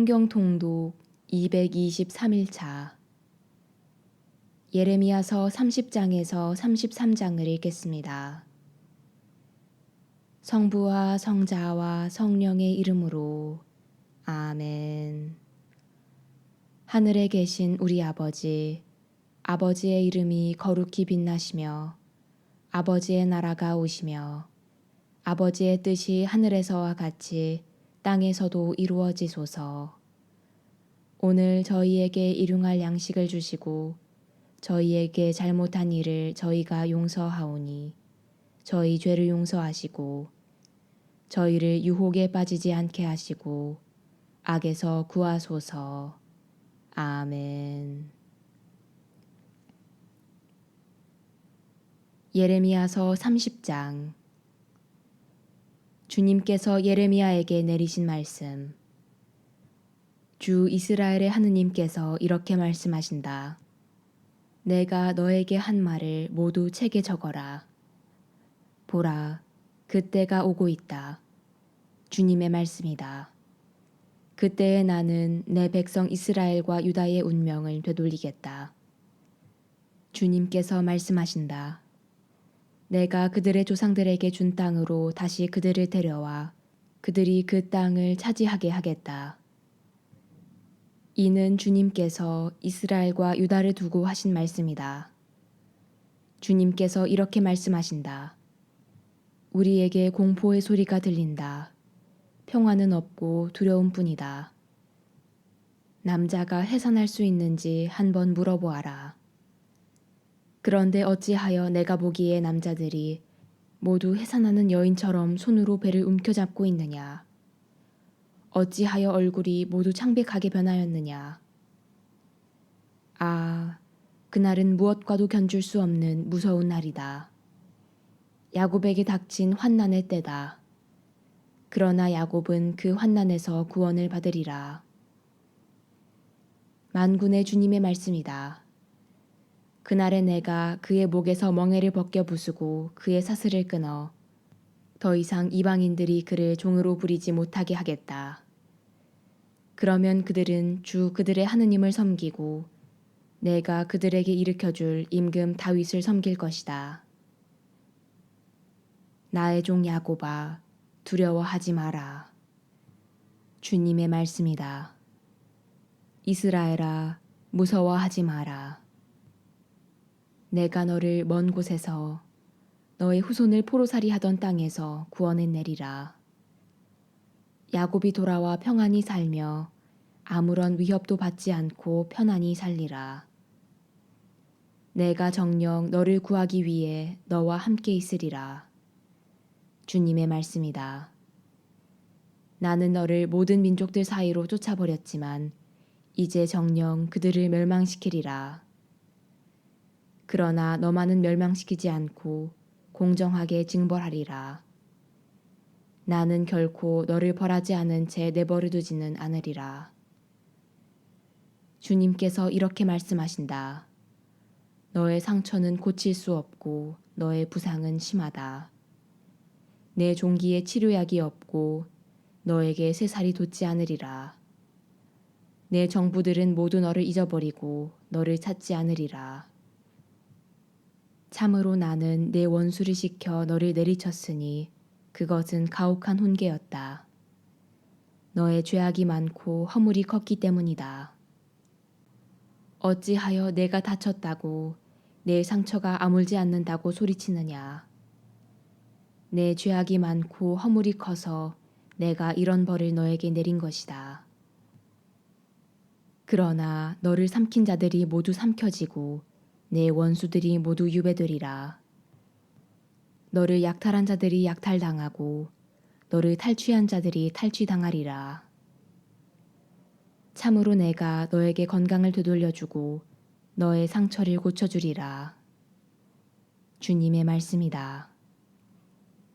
성경 통독 223일차 예레미야서 30장에서 33장을 읽겠습니다. 성부와 성자와 성령의 이름으로 아멘. 하늘에 계신 우리 아버지, 아버지의 이름이 거룩히 빛나시며 아버지의 나라가 오시며 아버지의 뜻이 하늘에서와 같이 땅에서도 이루어지소서. 오늘 저희에게 일용할 양식을 주시고 저희에게 잘못한 일을 저희가 용서하오니 저희 죄를 용서하시고 저희를 유혹에 빠지지 않게 하시고 악에서 구하소서. 아멘. 예레미야서 30장. 주님께서 예레미야에게 내리신 말씀. 주 이스라엘의 하느님께서 이렇게 말씀하신다. 내가 너에게 한 말을 모두 책에 적어라. 보라, 그때가 오고 있다. 주님의 말씀이다. 그때에 나는 내 백성 이스라엘과 유다의 운명을 되돌리겠다. 주님께서 말씀하신다. 내가 그들의 조상들에게 준 땅으로 다시 그들을 데려와 그들이 그 땅을 차지하게 하겠다. 이는 주님께서 이스라엘과 유다를 두고 하신 말씀이다. 주님께서 이렇게 말씀하신다. 우리에게 공포의 소리가 들린다. 평화는 없고 두려움뿐이다. 남자가 해산할 수 있는지 한번 물어보아라. 그런데 어찌하여 내가 보기에 남자들이 모두 해산하는 여인처럼 손으로 배를 움켜잡고 있느냐? 어찌하여 얼굴이 모두 창백하게 변하였느냐? 아, 그날은 무엇과도 견줄 수 없는 무서운 날이다. 야곱에게 닥친 환난의 때다. 그러나 야곱은 그 환난에서 구원을 받으리라. 만군의 주님의 말씀이다. 그날에 내가 그의 목에서 멍에를 벗겨 부수고 그의 사슬을 끊어 더 이상 이방인들이 그를 종으로 부리지 못하게 하겠다. 그러면 그들은 주 그들의 하느님을 섬기고 내가 그들에게 일으켜줄 임금 다윗을 섬길 것이다. 나의 종 야곱아, 두려워하지 마라. 주님의 말씀이다. 이스라엘아, 무서워하지 마라. 내가 너를 먼 곳에서 너의 후손을 포로살이 하던 땅에서 구원해 내리라. 야곱이 돌아와 평안히 살며 아무런 위협도 받지 않고 편안히 살리라. 내가 정녕 너를 구하기 위해 너와 함께 있으리라. 주님의 말씀이다. 나는 너를 모든 민족들 사이로 쫓아버렸지만 이제 정녕 그들을 멸망시키리라. 그러나 너만은 멸망시키지 않고 공정하게 징벌하리라. 나는 결코 너를 벌하지 않은 채 내버려 두지는 않으리라. 주님께서 이렇게 말씀하신다. 너의 상처는 고칠 수 없고 너의 부상은 심하다. 내 종기에 치료약이 없고 너에게 새살이 돋지 않으리라. 내 정부들은 모두 너를 잊어버리고 너를 찾지 않으리라. 참으로 나는 내 원수를 시켜 너를 내리쳤으니 그것은 가혹한 훈계였다. 너의 죄악이 많고 허물이 컸기 때문이다. 어찌하여 내가 다쳤다고 내 상처가 아물지 않는다고 소리치느냐. 내 죄악이 많고 허물이 커서 내가 이런 벌을 너에게 내린 것이다. 그러나 너를 삼킨 자들이 모두 삼켜지고 내 원수들이 모두 유배되리라. 너를 약탈한 자들이 약탈당하고 너를 탈취한 자들이 탈취당하리라. 참으로 내가 너에게 건강을 되돌려주고 너의 상처를 고쳐주리라. 주님의 말씀이다.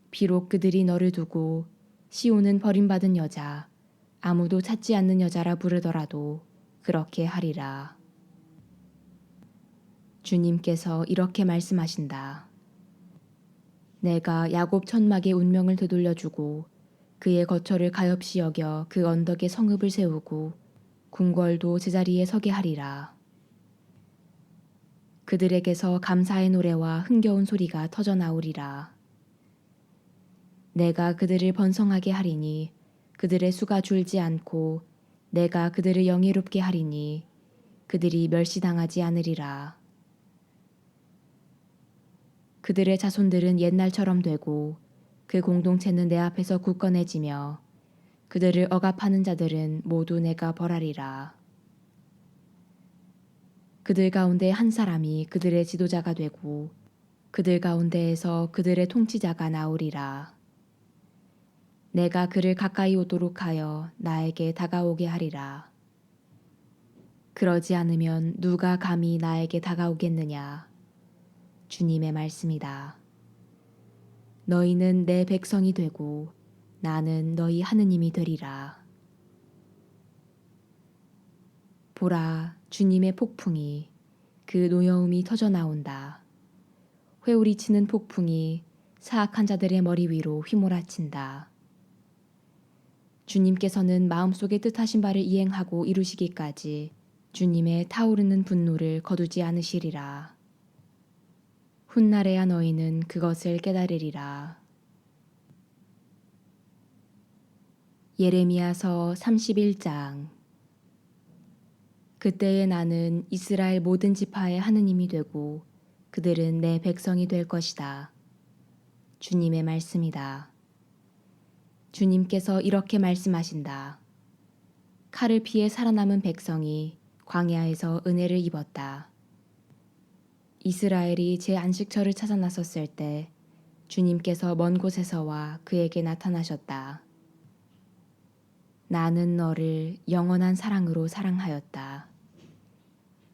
비록 그들이 너를 두고 시온은 버림받은 여자, 아무도 찾지 않는 여자라 부르더라도 그렇게 하리라. 주님께서 이렇게 말씀하신다. 내가 야곱 천막의 운명을 되돌려주고 그의 거처를 가엾이 여겨 그 언덕에 성읍을 세우고 궁궐도 제자리에 서게 하리라. 그들에게서 감사의 노래와 흥겨운 소리가 터져 나오리라. 내가 그들을 번성하게 하리니 그들의 수가 줄지 않고 내가 그들을 영예롭게 하리니 그들이 멸시당하지 않으리라. 그들의 자손들은 옛날처럼 되고 그 공동체는 내 앞에서 굳건해지며 그들을 억압하는 자들은 모두 내가 벌하리라. 그들 가운데 한 사람이 그들의 지도자가 되고 그들 가운데에서 그들의 통치자가 나오리라. 내가 그를 가까이 오도록 하여 나에게 다가오게 하리라. 그러지 않으면 누가 감히 나에게 다가오겠느냐. 주님의 말씀이다. 너희는 내 백성이 되고 나는 너희 하느님이 되리라. 보라, 주님의 폭풍이 그 노여움이 터져 나온다. 회오리치는 폭풍이 사악한 자들의 머리 위로 휘몰아친다. 주님께서는 마음속에 뜻하신 바를 이행하고 이루시기까지 주님의 타오르는 분노를 거두지 않으시리라. 훗날에야 너희는 그것을 깨달으리라. 예레미야서 31장. 그때에 나는 이스라엘 모든 지파의 하느님이 되고 그들은 내 백성이 될 것이다. 주님의 말씀이다. 주님께서 이렇게 말씀하신다. 칼을 피해 살아남은 백성이 광야에서 은혜를 입었다. 이스라엘이 제 안식처를 찾아 나섰을 때 주님께서 먼 곳에서와 그에게 나타나셨다. 나는 너를 영원한 사랑으로 사랑하였다.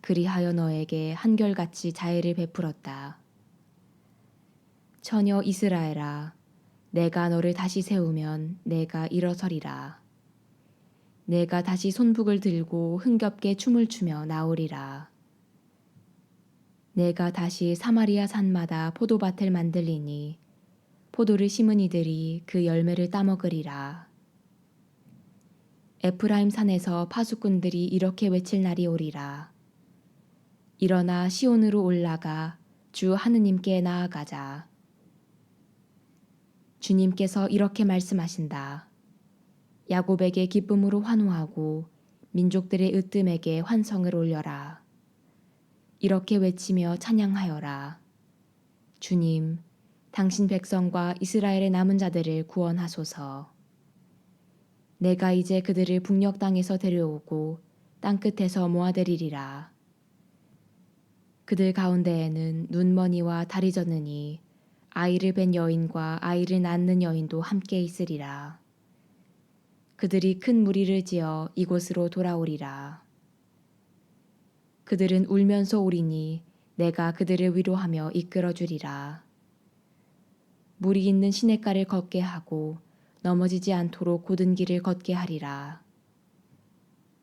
그리하여 너에게 한결같이 자애를 베풀었다. 처녀 이스라엘아, 내가 너를 다시 세우면 내가 일어서리라. 내가 다시 손북을 들고 흥겹게 춤을 추며 나오리라. 내가 다시 사마리아 산마다 포도밭을 만들리니 포도를 심은 이들이 그 열매를 따먹으리라. 에프라임 산에서 파수꾼들이 이렇게 외칠 날이 오리라. 일어나 시온으로 올라가 주 하느님께 나아가자. 주님께서 이렇게 말씀하신다. 야곱에게 기쁨으로 환호하고 민족들의 으뜸에게 환성을 올려라. 이렇게 외치며 찬양하여라. 주님, 당신 백성과 이스라엘의 남은 자들을 구원하소서. 내가 이제 그들을 북녘 땅에서 데려오고 땅끝에서 모아들이리라. 그들 가운데에는 눈머니와 다리 젖느니 아이를 뵌 여인과 아이를 낳는 여인도 함께 있으리라. 그들이 큰 무리를 지어 이곳으로 돌아오리라. 그들은 울면서 오리니 내가 그들을 위로하며 이끌어 주리라. 물이 있는 시냇가를 걷게 하고 넘어지지 않도록 곧은 길을 걷게 하리라.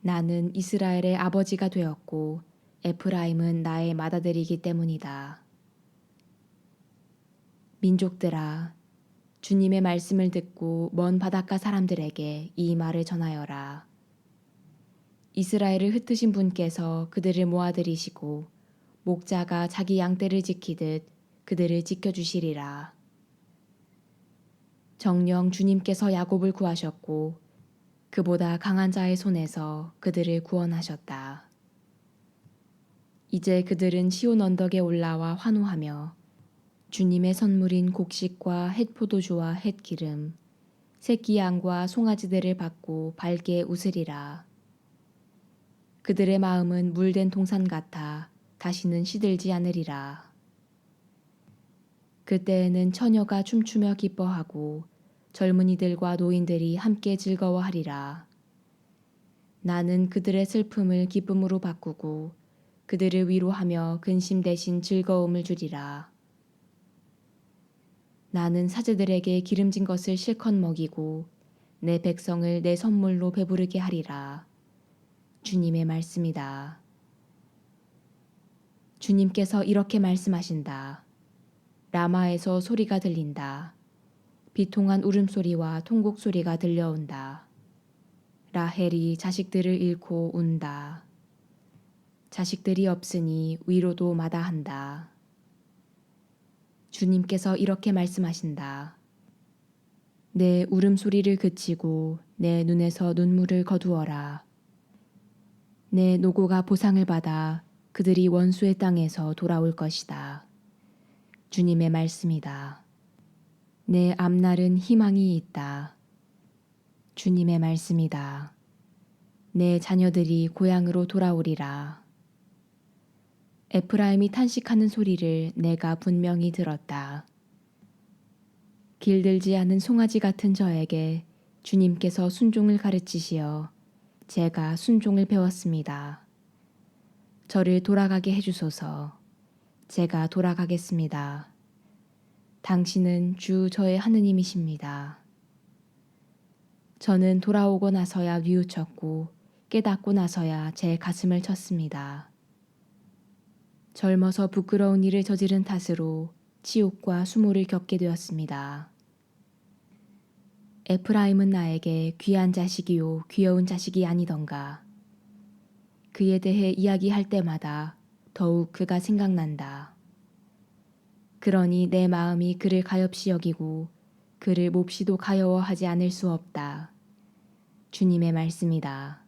나는 이스라엘의 아버지가 되었고 에프라임은 나의 맏아들이기 때문이다. 민족들아, 주님의 말씀을 듣고 먼 바닷가 사람들에게 이 말을 전하여라. 이스라엘을 흩으신 분께서 그들을 모아들이시고 목자가 자기 양떼를 지키듯 그들을 지켜주시리라. 정녕 주님께서 야곱을 구하셨고 그보다 강한 자의 손에서 그들을 구원하셨다. 이제 그들은 시온 언덕에 올라와 환호하며 주님의 선물인 곡식과 햇 포도주와 햇 기름, 새끼 양과 송아지들을 받고 밝게 웃으리라. 그들의 마음은 물된 동산 같아 다시는 시들지 않으리라. 그때에는 처녀가 춤추며 기뻐하고 젊은이들과 노인들이 함께 즐거워하리라. 나는 그들의 슬픔을 기쁨으로 바꾸고 그들을 위로하며 근심 대신 즐거움을 주리라. 나는 사제들에게 기름진 것을 실컷 먹이고 내 백성을 내 선물로 배부르게 하리라. 주님의 말씀이다. 주님께서 이렇게 말씀하신다. 라마에서 소리가 들린다. 비통한 울음소리와 통곡소리가 들려온다. 라헬이 자식들을 잃고 운다. 자식들이 없으니 위로도 마다한다. 주님께서 이렇게 말씀하신다. 내 울음소리를 그치고 내 눈에서 눈물을 거두어라. 내 노고가 보상을 받아 그들이 원수의 땅에서 돌아올 것이다. 주님의 말씀이다. 내 앞날은 희망이 있다. 주님의 말씀이다. 내 자녀들이 고향으로 돌아오리라. 에프라임이 탄식하는 소리를 내가 분명히 들었다. 길들지 않은 송아지 같은 저에게 주님께서 순종을 가르치시어 제가 순종을 배웠습니다. 저를 돌아가게 해주소서. 제가 돌아가겠습니다. 당신은 주 저의 하느님이십니다. 저는 돌아오고 나서야 뉘우쳤고 깨닫고 나서야 제 가슴을 쳤습니다. 젊어서 부끄러운 일을 저지른 탓으로 치욕과 수모를 겪게 되었습니다. 에프라임은 나에게 귀한 자식이요 귀여운 자식이 아니던가. 그에 대해 이야기할 때마다 더욱 그가 생각난다. 그러니 내 마음이 그를 가엾이 여기고 그를 몹시도 가여워하지 않을 수 없다. 주님의 말씀이다.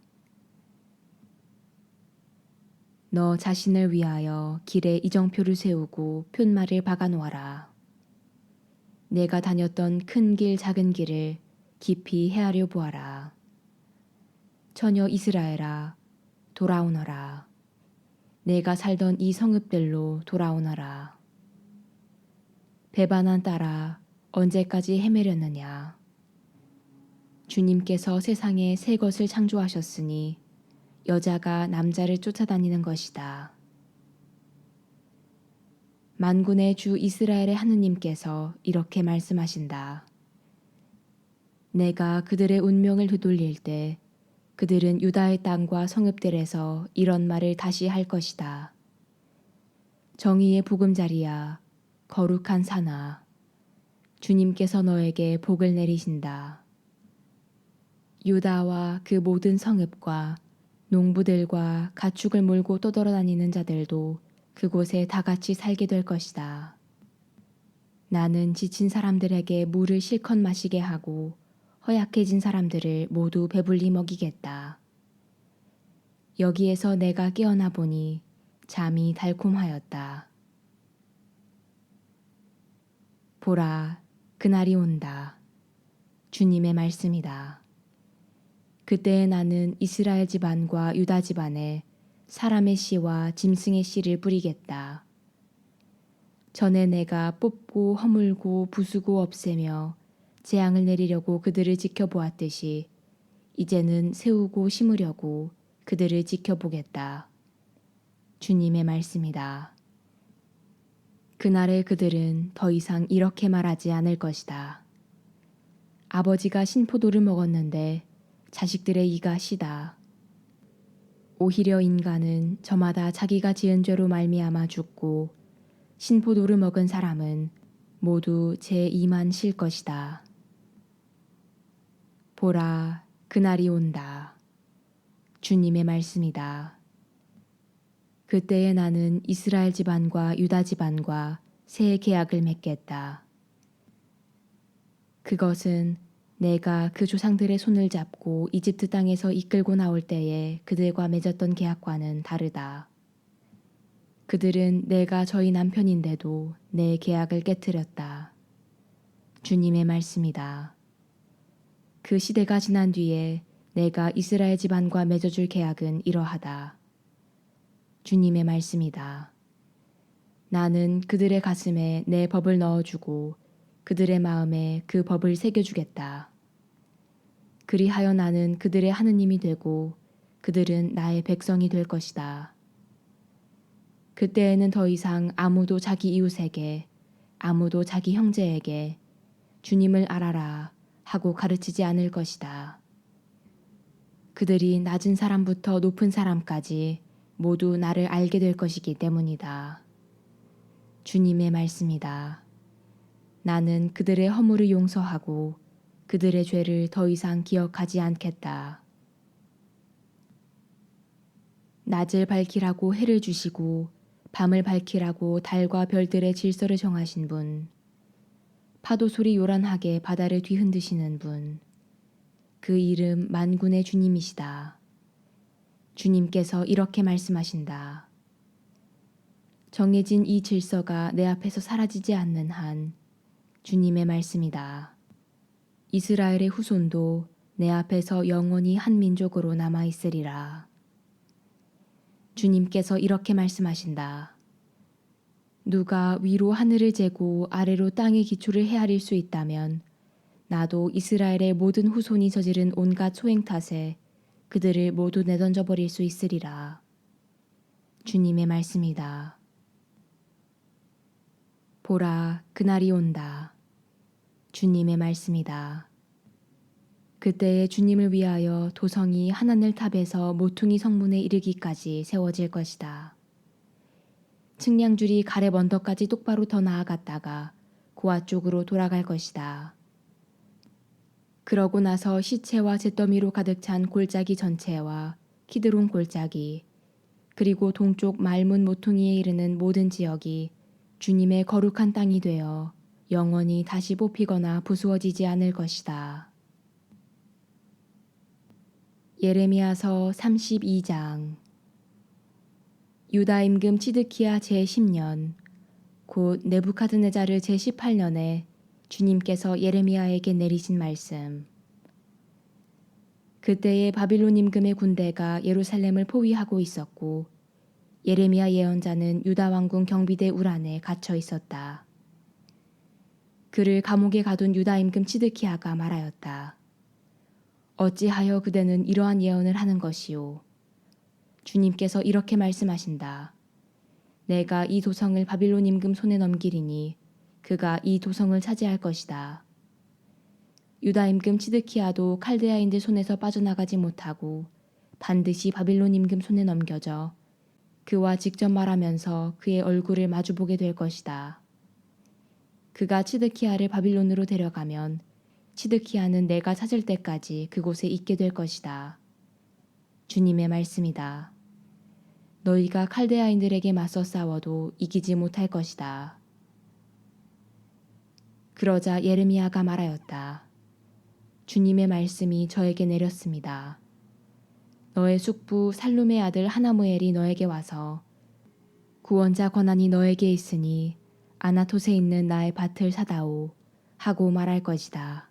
너 자신을 위하여 길에 이정표를 세우고 푯말을 박아 놓아라. 내가 다녔던 큰 길 작은 길을 깊이 헤아려 보아라. 처녀 이스라엘아, 돌아오너라. 내가 살던 이 성읍들로 돌아오너라. 배반한 딸아, 언제까지 헤매렸느냐. 주님께서 세상에 새 것을 창조하셨으니 여자가 남자를 쫓아다니는 것이다. 만군의 주 이스라엘의 하느님께서 이렇게 말씀하신다. 내가 그들의 운명을 되돌릴 때 그들은 유다의 땅과 성읍들에서 이런 말을 다시 할 것이다. 정의의 보금자리야, 거룩한 산아, 주님께서 너에게 복을 내리신다. 유다와 그 모든 성읍과 농부들과 가축을 몰고 떠돌아다니는 자들도 그곳에 다 같이 살게 될 것이다. 나는 지친 사람들에게 물을 실컷 마시게 하고 허약해진 사람들을 모두 배불리 먹이겠다. 여기에서 내가 깨어나 보니 잠이 달콤하였다. 보라, 그날이 온다. 주님의 말씀이다. 그때에 나는 이스라엘 집안과 유다 집안에 사람의 씨와 짐승의 씨를 뿌리겠다. 전에 내가 뽑고 허물고 부수고 없애며 재앙을 내리려고 그들을 지켜보았듯이 이제는 세우고 심으려고 그들을 지켜보겠다. 주님의 말씀이다. 그날에 그들은 더 이상 이렇게 말하지 않을 것이다. 아버지가 신포도를 먹었는데 자식들의 이가 시다. 오히려 인간은 저마다 자기가 지은 죄로 말미암아 죽고 신포도를 먹은 사람은 모두 제 이만 실 것이다. 보라, 그날이 온다. 주님의 말씀이다. 그때에 나는 이스라엘 집안과 유다 집안과 새 계약을 맺겠다. 그것은 내가 그 조상들의 손을 잡고 이집트 땅에서 이끌고 나올 때에 그들과 맺었던 계약과는 다르다. 그들은 내가 저희 남편인데도 내 계약을 깨뜨렸다. 주님의 말씀이다. 그 시대가 지난 뒤에 내가 이스라엘 집안과 맺어줄 계약은 이러하다. 주님의 말씀이다. 나는 그들의 가슴에 내 법을 넣어주고 그들의 마음에 그 법을 새겨주겠다. 그리하여 나는 그들의 하느님이 되고 그들은 나의 백성이 될 것이다. 그때에는 더 이상 아무도 자기 이웃에게 아무도 자기 형제에게 주님을 알아라 하고 가르치지 않을 것이다. 그들이 낮은 사람부터 높은 사람까지 모두 나를 알게 될 것이기 때문이다. 주님의 말씀이다. 나는 그들의 허물을 용서하고 그들의 죄를 더 이상 기억하지 않겠다. 낮을 밝히라고 해를 주시고 밤을 밝히라고 달과 별들의 질서를 정하신 분, 파도 소리 요란하게 바다를 뒤흔드시는 분, 그 이름 만군의 주님이시다. 주님께서 이렇게 말씀하신다. 정해진 이 질서가 내 앞에서 사라지지 않는 한 주님의 말씀이다. 이스라엘의 후손도 내 앞에서 영원히 한 민족으로 남아 있으리라. 주님께서 이렇게 말씀하신다. 누가 위로 하늘을 재고 아래로 땅의 기초를 헤아릴 수 있다면 나도 이스라엘의 모든 후손이 저지른 온갖 소행 탓에 그들을 모두 내던져 버릴 수 있으리라. 주님의 말씀이다. 보라, 그날이 온다. 주님의 말씀이다. 그때에 주님을 위하여 도성이 하나늘 탑에서 모퉁이 성문에 이르기까지 세워질 것이다. 측량줄이 가렙 언덕까지 똑바로 더 나아갔다가 고아 쪽으로 돌아갈 것이다. 그러고 나서 시체와 잿더미로 가득 찬 골짜기 전체와 키드론 골짜기, 그리고 동쪽 말문 모퉁이에 이르는 모든 지역이 주님의 거룩한 땅이 되어 영원히 다시 뽑히거나 부수어지지 않을 것이다. 예레미야서 32장. 유다 임금 치드키야 제10년, 곧 네부카드네자르 제18년에 주님께서 예레미야에게 내리신 말씀. 그때에 바빌론 임금의 군대가 예루살렘을 포위하고 있었고 예레미야 예언자는 유다 왕궁 경비대 울 안에 갇혀 있었다. 그를 감옥에 가둔 유다 임금 치드키야가 말하였다. 어찌하여 그대는 이러한 예언을 하는 것이요? 주님께서 이렇게 말씀하신다. 내가 이 도성을 바빌론 임금 손에 넘기리니 그가 이 도성을 차지할 것이다. 유다 임금 치드키야도 칼데아인들 손에서 빠져나가지 못하고 반드시 바빌론 임금 손에 넘겨져 그와 직접 말하면서 그의 얼굴을 마주보게 될 것이다. 그가 치드키야를 바빌론으로 데려가면 치드키야는 내가 찾을 때까지 그곳에 있게 될 것이다. 주님의 말씀이다. 너희가 칼데아인들에게 맞서 싸워도 이기지 못할 것이다. 그러자 예레미야가 말하였다. 주님의 말씀이 저에게 내렸습니다. 너의 숙부 살룸의 아들 하나무엘이 너에게 와서 구원자 권한이 너에게 있으니 아나톳에 있는 나의 밭을 사다오 하고 말할 것이다.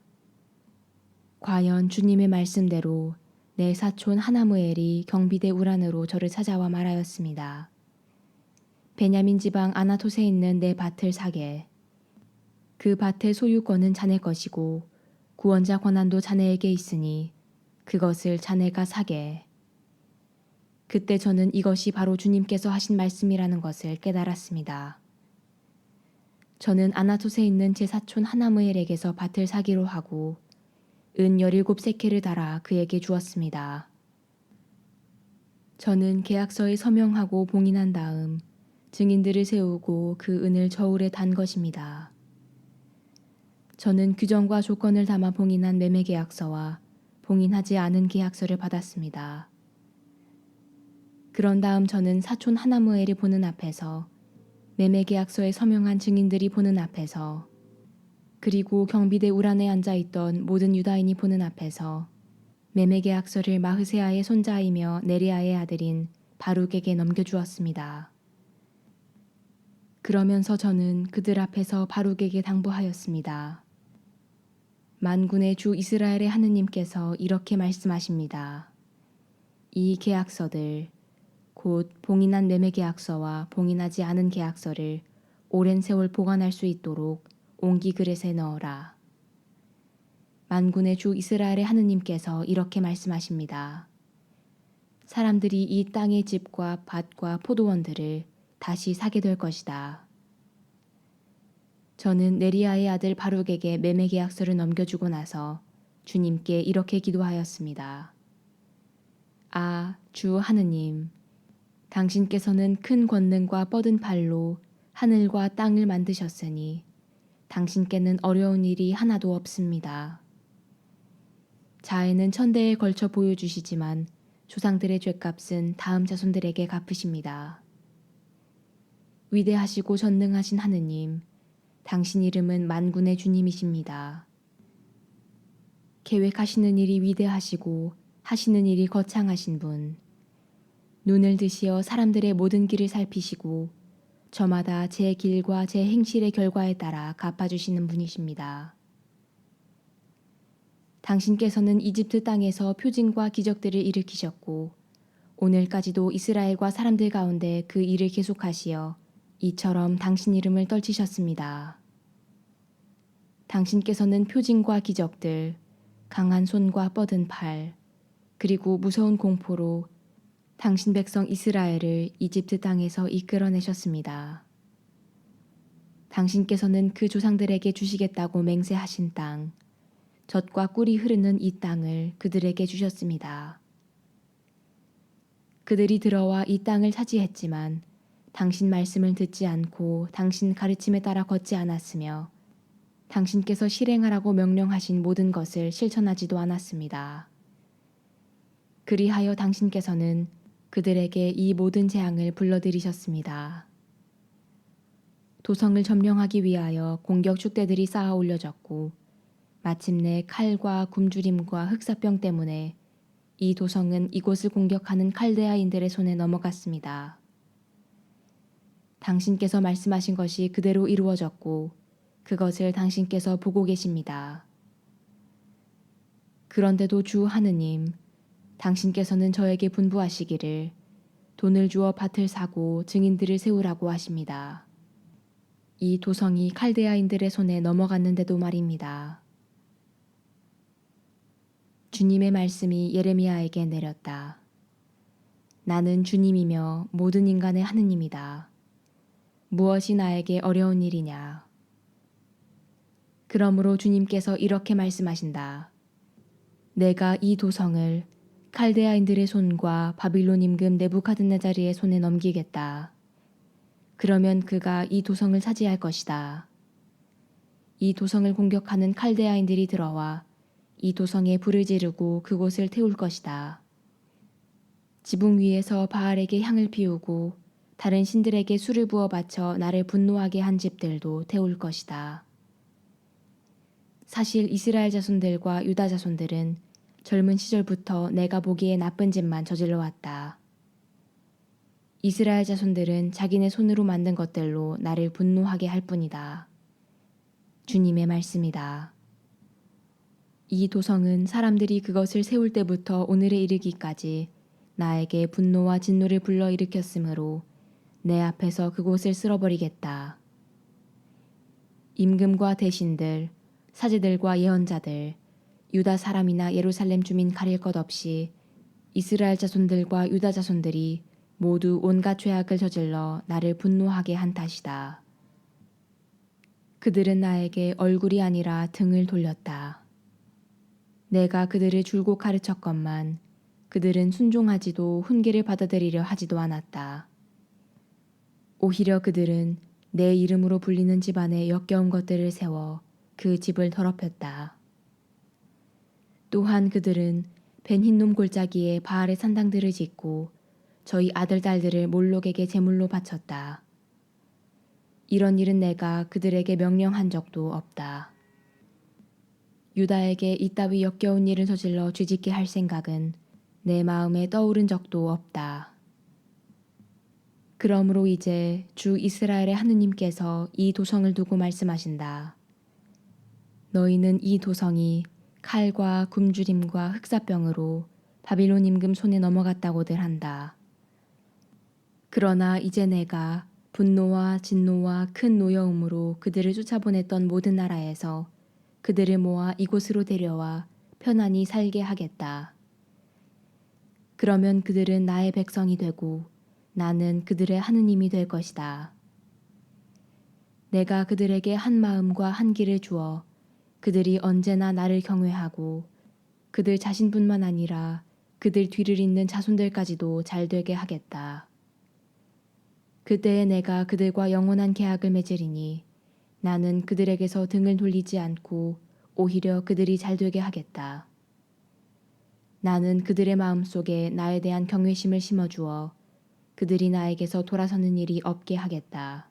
과연 주님의 말씀대로 내 사촌 하나무엘이 경비대 울 안으로 저를 찾아와 말하였습니다. 베냐민 지방 아나톳에 있는 내 밭을 사게. 그 밭의 소유권은 자네 것이고 구원자 권한도 자네에게 있으니 그것을 자네가 사게. 그때 저는 이것이 바로 주님께서 하신 말씀이라는 것을 깨달았습니다. 저는 아나톳에 있는 제 사촌 하나무엘에게서 밭을 사기로 하고 은 17세켈을 달아 그에게 주었습니다. 저는 계약서에 서명하고 봉인한 다음 증인들을 세우고 그 은을 저울에 단 것입니다. 저는 규정과 조건을 담아 봉인한 매매 계약서와 봉인하지 않은 계약서를 받았습니다. 그런 다음 저는 사촌 하나무엘이 보는 앞에서 매매 계약서에 서명한 증인들이 보는 앞에서 그리고 경비대 울 안에 앉아있던 모든 유다인이 보는 앞에서 매매 계약서를 마흐세아의 손자이며 네리아의 아들인 바룩에게 넘겨주었습니다. 그러면서 저는 그들 앞에서 바룩에게 당부하였습니다. 만군의 주 이스라엘의 하느님께서 이렇게 말씀하십니다. 이 계약서들, 곧 봉인한 매매 계약서와 봉인하지 않은 계약서를 오랜 세월 보관할 수 있도록 옹기 그릇에 넣어라. 만군의 주 이스라엘의 하느님께서 이렇게 말씀하십니다. 사람들이 이 땅의 집과 밭과 포도원들을 다시 사게 될 것이다. 저는 네리아의 아들 바룩에게 매매 계약서를 넘겨주고 나서 주님께 이렇게 기도하였습니다. 아, 주 하느님, 당신께서는 큰 권능과 뻗은 팔로 하늘과 땅을 만드셨으니 당신께는 어려운 일이 하나도 없습니다. 자해는 천대에 걸쳐 보여주시지만 조상들의 죗값은 다음 자손들에게 갚으십니다. 위대하시고 전능하신 하느님, 당신 이름은 만군의 주님이십니다. 계획하시는 일이 위대하시고 하시는 일이 거창하신 분, 눈을 드시어 사람들의 모든 길을 살피시고 저마다 제 길과 제 행실의 결과에 따라 갚아주시는 분이십니다. 당신께서는 이집트 땅에서 표징과 기적들을 일으키셨고 오늘까지도 이스라엘과 사람들 가운데 그 일을 계속하시어 이처럼 당신 이름을 떨치셨습니다. 당신께서는 표징과 기적들, 강한 손과 뻗은 팔, 그리고 무서운 공포로 당신 백성 이스라엘을 이집트 땅에서 이끌어내셨습니다. 당신께서는 그 조상들에게 주시겠다고 맹세하신 땅, 젖과 꿀이 흐르는 이 땅을 그들에게 주셨습니다. 그들이 들어와 이 땅을 차지했지만 당신 말씀을 듣지 않고 당신 가르침에 따라 걷지 않았으며 당신께서 실행하라고 명령하신 모든 것을 실천하지도 않았습니다. 그리하여 당신께서는 그들에게 이 모든 재앙을 불러들이셨습니다. 도성을 점령하기 위하여 공격 축대들이 쌓아 올려졌고 마침내 칼과 굶주림과 흑사병 때문에 이 도성은 이곳을 공격하는 칼데아인들의 손에 넘어갔습니다. 당신께서 말씀하신 것이 그대로 이루어졌고 그것을 당신께서 보고 계십니다. 그런데도 주 하느님, 당신께서는 저에게 분부하시기를 돈을 주어 밭을 사고 증인들을 세우라고 하십니다. 이 도성이 칼데아인들의 손에 넘어갔는데도 말입니다. 주님의 말씀이 예레미야에게 내렸다. 나는 주님이며 모든 인간의 하느님이다. 무엇이 나에게 어려운 일이냐? 그러므로 주님께서 이렇게 말씀하신다. 내가 이 도성을 칼데아인들의 손과 바빌론 임금 네부카드네자르의 손에 넘기겠다. 그러면 그가 이 도성을 차지할 것이다. 이 도성을 공격하는 칼데아인들이 들어와 이 도성에 불을 지르고 그곳을 태울 것이다. 지붕 위에서 바알에게 향을 피우고 다른 신들에게 술을 부어 바쳐 나를 분노하게 한 집들도 태울 것이다. 사실 이스라엘 자손들과 유다 자손들은 젊은 시절부터 내가 보기에 나쁜 짓만 저질러 왔다. 이스라엘 자손들은 자기네 손으로 만든 것들로 나를 분노하게 할 뿐이다. 주님의 말씀이다. 이 도성은 사람들이 그것을 세울 때부터 오늘에 이르기까지 나에게 분노와 진노를 불러일으켰으므로 내 앞에서 그곳을 쓸어버리겠다. 임금과 대신들, 사제들과 예언자들, 유다 사람이나 예루살렘 주민 가릴 것 없이 이스라엘 자손들과 유다 자손들이 모두 온갖 죄악을 저질러 나를 분노하게 한 탓이다. 그들은 나에게 얼굴이 아니라 등을 돌렸다. 내가 그들을 줄곧 가르쳤건만 그들은 순종하지도 훈계를 받아들이려 하지도 않았다. 오히려 그들은 내 이름으로 불리는 집안에 역겨운 것들을 세워 그 집을 더럽혔다. 또한 그들은 벤 흰놈 골짜기에 바알의 산당들을 짓고 저희 아들 딸들을 몰록에게 제물로 바쳤다. 이런 일은 내가 그들에게 명령한 적도 없다. 유다에게 이따위 역겨운 일을 저질러 죄짓게 할 생각은 내 마음에 떠오른 적도 없다. 그러므로 이제 주 이스라엘의 하느님께서 이 도성을 두고 말씀하신다. 너희는 이 도성이 칼과 굶주림과 흑사병으로 바빌론 임금 손에 넘어갔다고들 한다. 그러나 이제 내가 분노와 진노와 큰 노여움으로 그들을 쫓아보냈던 모든 나라에서 그들을 모아 이곳으로 데려와 편안히 살게 하겠다. 그러면 그들은 나의 백성이 되고 나는 그들의 하느님이 될 것이다. 내가 그들에게 한 마음과 한 길을 주어 그들이 언제나 나를 경외하고 그들 자신뿐만 아니라 그들 뒤를 잇는 자손들까지도 잘되게 하겠다. 그때에 내가 그들과 영원한 계약을 맺으리니 나는 그들에게서 등을 돌리지 않고 오히려 그들이 잘 되게 하겠다. 나는 그들의 마음속에 나에 대한 경외심을 심어주어 그들이 나에게서 돌아서는 일이 없게 하겠다.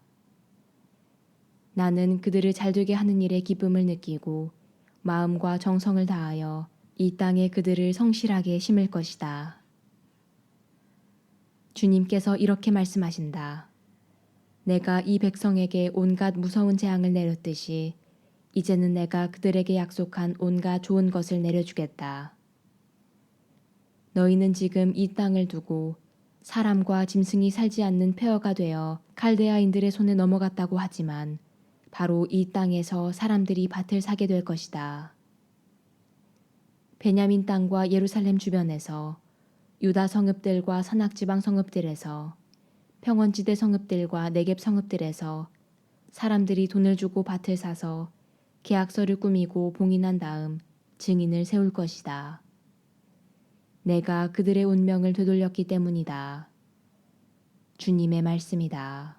나는 그들을 잘 되게 하는 일에 기쁨을 느끼고 마음과 정성을 다하여 이 땅에 그들을 성실하게 심을 것이다. 주님께서 이렇게 말씀하신다. 내가 이 백성에게 온갖 무서운 재앙을 내렸듯이 이제는 내가 그들에게 약속한 온갖 좋은 것을 내려주겠다. 너희는 지금 이 땅을 두고 사람과 짐승이 살지 않는 폐허가 되어 칼데아인들의 손에 넘어갔다고 하지만 바로 이 땅에서 사람들이 밭을 사게 될 것이다. 베냐민 땅과 예루살렘 주변에서 유다 성읍들과 산악지방 성읍들에서 평원지대 성읍들과 네겝 성읍들에서 사람들이 돈을 주고 밭을 사서 계약서를 꾸미고 봉인한 다음 증인을 세울 것이다. 내가 그들의 운명을 되돌렸기 때문이다. 주님의 말씀이다.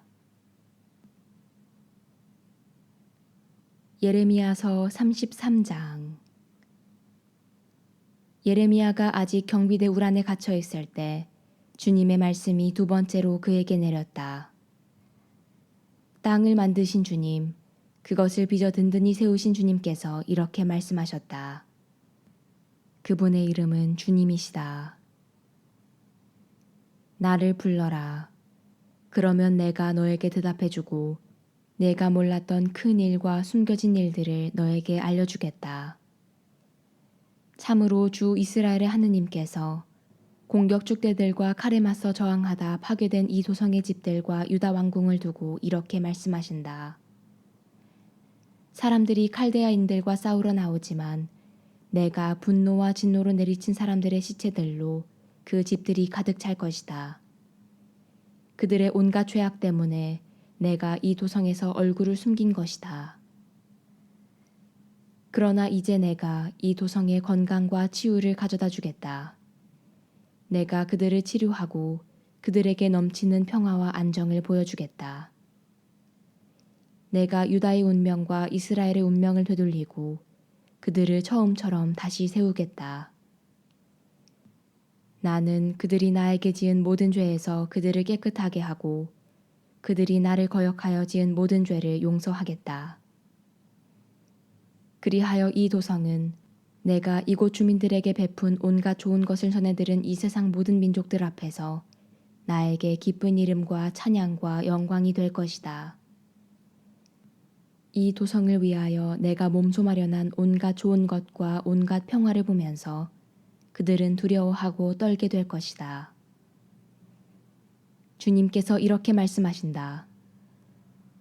예레미야서 33장. 예레미야가 아직 경비대 울 안에 갇혀 있을 때 주님의 말씀이 두 번째로 그에게 내렸다. 땅을 만드신 주님, 그것을 빚어 든든히 세우신 주님께서 이렇게 말씀하셨다. 그분의 이름은 주님이시다. 나를 불러라. 그러면 내가 너에게 대답해주고 내가 몰랐던 큰 일과 숨겨진 일들을 너에게 알려주겠다. 참으로 주 이스라엘의 하느님께서 공격 축대들과 칼에 맞서 저항하다 파괴된 이 도성의 집들과 유다 왕궁을 두고 이렇게 말씀하신다. 사람들이 칼데아인들과 싸우러 나오지만 내가 분노와 진노로 내리친 사람들의 시체들로 그 집들이 가득 찰 것이다. 그들의 온갖 죄악 때문에 내가 이 도성에서 얼굴을 숨긴 것이다. 그러나 이제 내가 이 도성의 건강과 치유를 가져다 주겠다. 내가 그들을 치료하고 그들에게 넘치는 평화와 안정을 보여주겠다. 내가 유다의 운명과 이스라엘의 운명을 되돌리고 그들을 처음처럼 다시 세우겠다. 나는 그들이 나에게 지은 모든 죄에서 그들을 깨끗하게 하고 그들이 나를 거역하여 지은 모든 죄를 용서하겠다. 그리하여 이 도성은 내가 이곳 주민들에게 베푼 온갖 좋은 것을 전해들은 이 세상 모든 민족들 앞에서 나에게 기쁜 이름과 찬양과 영광이 될 것이다. 이 도성을 위하여 내가 몸소 마련한 온갖 좋은 것과 온갖 평화를 보면서 그들은 두려워하고 떨게 될 것이다. 주님께서 이렇게 말씀하신다.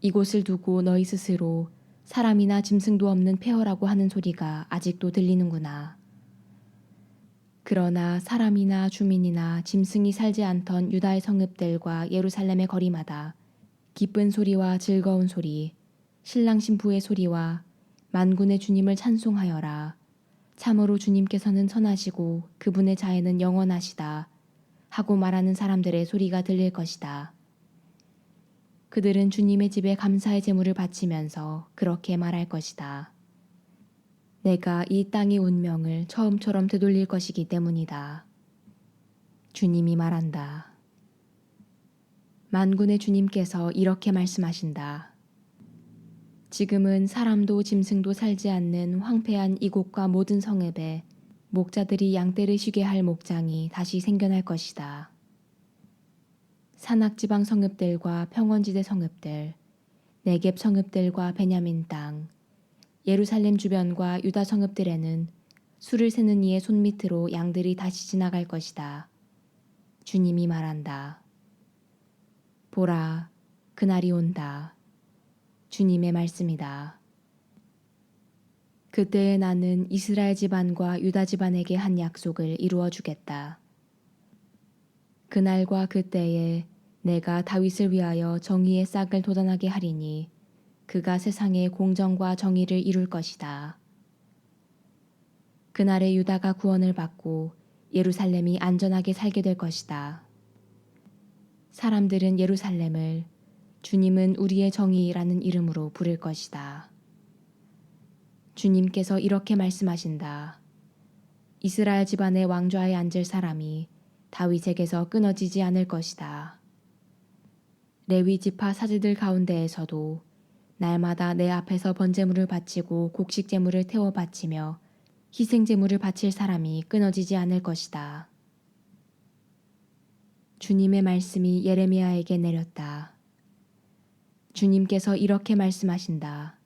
이곳을 두고 너희 스스로 사람이나 짐승도 없는 폐허라고 하는 소리가 아직도 들리는구나. 그러나 사람이나 주민이나 짐승이 살지 않던 유다의 성읍들과 예루살렘의 거리마다 기쁜 소리와 즐거운 소리, 신랑 신부의 소리와 만군의 주님을 찬송하여라. 참으로 주님께서는 선하시고 그분의 자애는 영원하시다. 하고 말하는 사람들의 소리가 들릴 것이다. 그들은 주님의 집에 감사의 제물을 바치면서 그렇게 말할 것이다. 내가 이 땅의 운명을 처음처럼 되돌릴 것이기 때문이다. 주님이 말한다. 만군의 주님께서 이렇게 말씀하신다. 지금은 사람도 짐승도 살지 않는 황폐한 이곳과 모든 성읍에 목자들이 양떼를 쉬게 할 목장이 다시 생겨날 것이다. 산악지방 성읍들과 평원지대 성읍들, 네겝 성읍들과 베냐민 땅, 예루살렘 주변과 유다 성읍들에는 수를 세는 이의 손밑으로 양들이 다시 지나갈 것이다. 주님이 말한다. 보라, 그날이 온다. 주님의 말씀이다. 그때에 나는 이스라엘 집안과 유다 집안에게 한 약속을 이루어 주겠다. 그날과 그때에 내가 다윗을 위하여 정의의 싹을 돋아나게 하리니 그가 세상에 공정과 정의를 이룰 것이다. 그날에 유다가 구원을 받고 예루살렘이 안전하게 살게 될 것이다. 사람들은 예루살렘을 주님은 우리의 정의라는 이름으로 부를 것이다. 주님께서 이렇게 말씀하신다. 이스라엘 집안의 왕좌에 앉을 사람이 다윗에게서 끊어지지 않을 것이다. 레위 지파 사제들 가운데에서도 날마다 내 앞에서 번제물을 바치고 곡식 제물을 태워 바치며 희생 제물을 바칠 사람이 끊어지지 않을 것이다. 주님의 말씀이 예레미야에게 내렸다. 주님께서 이렇게 말씀하신다.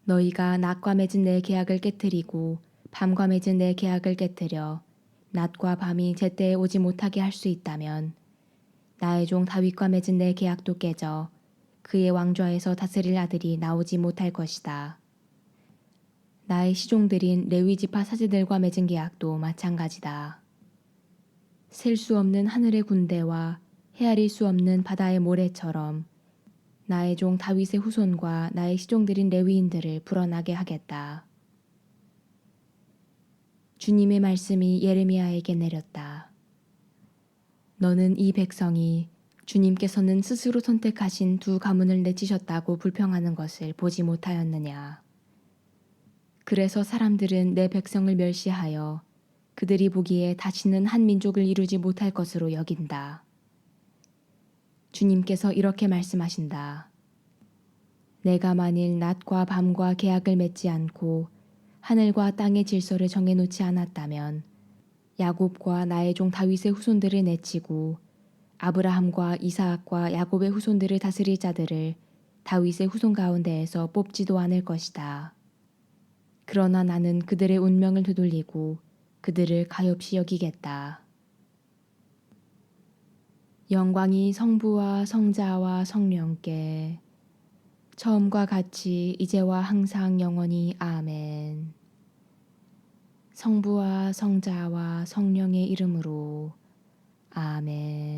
너희가 낮과 맺은 내 계약을 깨뜨리고 밤과 맺은 내 계약을 깨뜨려 낮과 밤이 제때에 오지 못하게 할 수 있다면 나의 종 다윗과 맺은 내 계약도 깨져 그의 왕좌에서 다스릴 아들이 나오지 못할 것이다. 나의 시종들인 레위 지파 사제들과 맺은 계약도 마찬가지다. 셀 수 없는 하늘의 군대와 헤아릴 수 없는 바다의 모래처럼 나의 종 다윗의 후손과 나의 시종들인 레위인들을 불어나게 하겠다. 주님의 말씀이 예레미야에게 내렸다. 너는 이 백성이 주님께서는 스스로 선택하신 두 가문을 내치셨다고 불평하는 것을 보지 못하였느냐. 그래서 사람들은 내 백성을 멸시하여 그들이 보기에 다시는 한 민족을 이루지 못할 것으로 여긴다. 주님께서 이렇게 말씀하신다. 내가 만일 낮과 밤과 계약을 맺지 않고 하늘과 땅의 질서를 정해놓지 않았다면 야곱과 나의 종 다윗의 후손들을 내치고 아브라함과 이사학과 야곱의 후손들을 다스릴 자들을 다윗의 후손 가운데에서 뽑지도 않을 것이다. 그러나 나는 그들의 운명을 되돌리고 그들을 가엾이 여기겠다. 영광이 성부와 성자와 성령께 처음과 같이 이제와 항상 영원히 아멘. 성부와 성자와 성령의 이름으로 아멘.